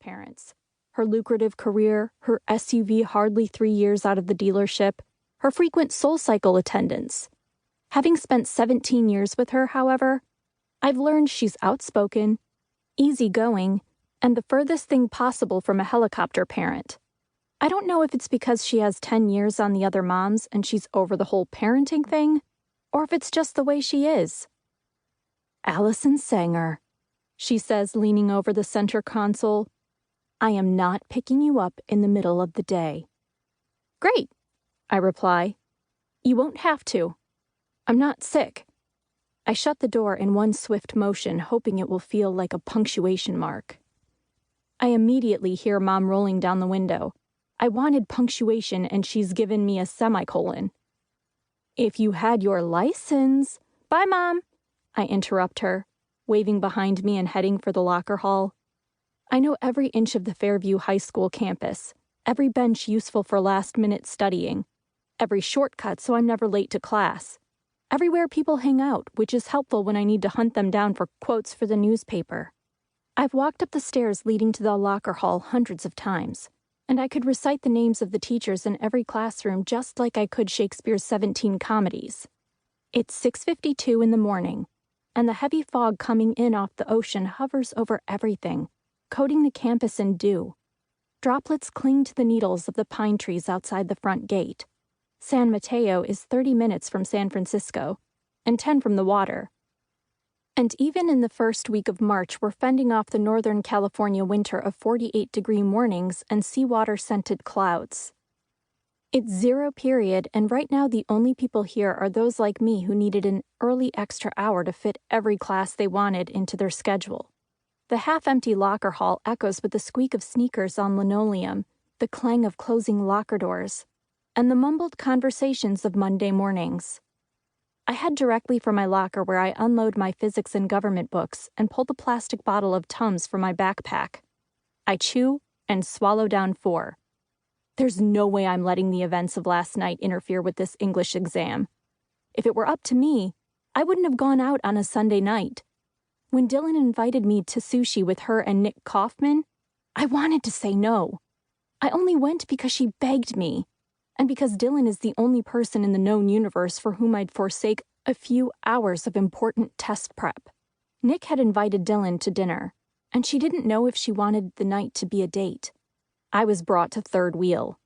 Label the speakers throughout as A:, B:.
A: parents. Her lucrative career, her SUV hardly 3 years out of the dealership, her frequent SoulCycle attendance. Having spent 17 years with her, however, I've learned she's outspoken, easygoing, and the furthest thing possible from a helicopter parent. I don't know if it's because she has 10 years on the other moms and she's over the whole parenting thing, or if it's just the way she is. Alison Sanger, she says, leaning over the center console. I am not picking you up in the middle of the day. Great, I reply. You won't have to. I'm not sick. I shut the door in one swift motion, hoping it will feel like a punctuation mark. I immediately hear Mom rolling down the window. I wanted punctuation and she's given me a semicolon. If you had your license... Bye, Mom, I interrupt her, waving behind me and heading for the locker hall. I know every inch of the Fairview High School campus, every bench useful for last-minute studying, every shortcut so I'm never late to class, everywhere people hang out, which is helpful when I need to hunt them down for quotes for the newspaper. I've walked up the stairs leading to the locker hall hundreds of times, and I could recite the names of the teachers in every classroom just like I could Shakespeare's 17 comedies. It's 6:52 in the morning, and the heavy fog coming in off the ocean hovers over everything, coating the campus in dew. Droplets cling to the needles of the pine trees outside the front gate. San Mateo is 30 minutes from San Francisco, and 10 from the water. And even in the first week of March, we're fending off the Northern California winter of 48-degree mornings and seawater-scented clouds. It's 0 period, and right now the only people here are those like me who needed an early extra hour to fit every class they wanted into their schedule. The half-empty locker hall echoes with the squeak of sneakers on linoleum, the clang of closing locker doors, and the mumbled conversations of Monday mornings. I head directly for my locker where I unload my physics and government books and pull the plastic bottle of Tums from my backpack. I chew and swallow down 4. There's no way I'm letting the events of last night interfere with this English exam. If it were up to me, I wouldn't have gone out on a Sunday night. When Dylan invited me to sushi with her and Nick Kaufman, I wanted to say no. I only went because she begged me, and because Dylan is the only person in the known universe for whom I'd forsake a few hours of important test prep. Nick had invited Dylan to dinner, and she didn't know if she wanted the night to be a date. I was brought to third wheel.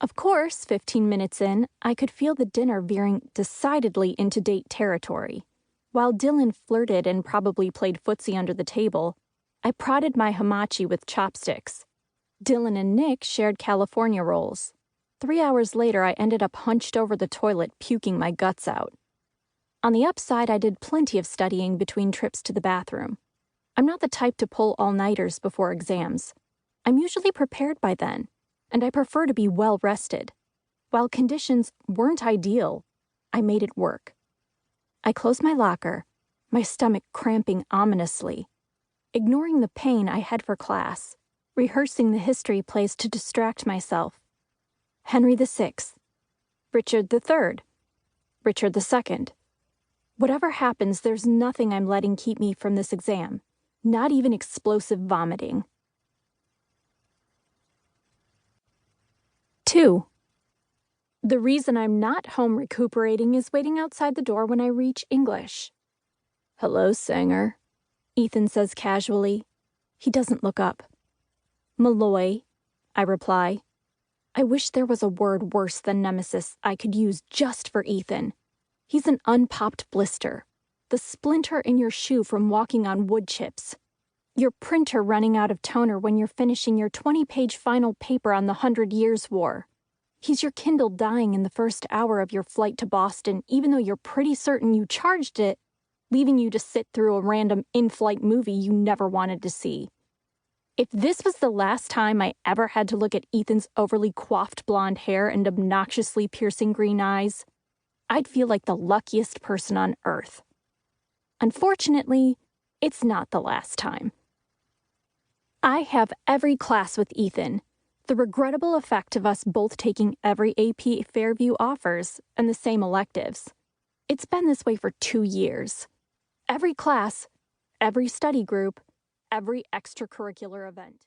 A: Of course, 15 minutes in, I could feel the dinner veering decidedly into date territory. While Dylan flirted and probably played footsie under the table, I prodded my hamachi with chopsticks. Dylan and Nick shared California rolls. 3 hours later, I ended up hunched over the toilet, puking my guts out. On the upside, I did plenty of studying between trips to the bathroom. I'm not the type to pull all-nighters before exams. I'm usually prepared by then, and I prefer to be well-rested. While conditions weren't ideal, I made it work. I closed my locker, my stomach cramping ominously. Ignoring the pain, I head for class, rehearsing the history plays to distract myself. Henry VI, Richard III, Richard II. Whatever happens, there's nothing I'm letting keep me from this exam, not even explosive vomiting. 2. The reason I'm not home recuperating is waiting outside the door when I reach English. Hello, Sanger, Ethan says casually. He doesn't look up. Molloy, I reply. I wish there was a word worse than nemesis I could use just for Ethan. He's an unpopped blister, the splinter in your shoe from walking on wood chips, your printer running out of toner when you're finishing your 20-page final paper on the 100 Years' War. He's your Kindle dying in the first hour of your flight to Boston, even though you're pretty certain you charged it, leaving you to sit through a random in-flight movie you never wanted to see. If this was the last time I ever had to look at Ethan's overly coiffed blonde hair and obnoxiously piercing green eyes, I'd feel like the luckiest person on earth. Unfortunately, it's not the last time. I have every class with Ethan, the regrettable effect of us both taking every AP Fairview offers and the same electives. It's been this way for 2 years. Every class, every study group, every extracurricular event.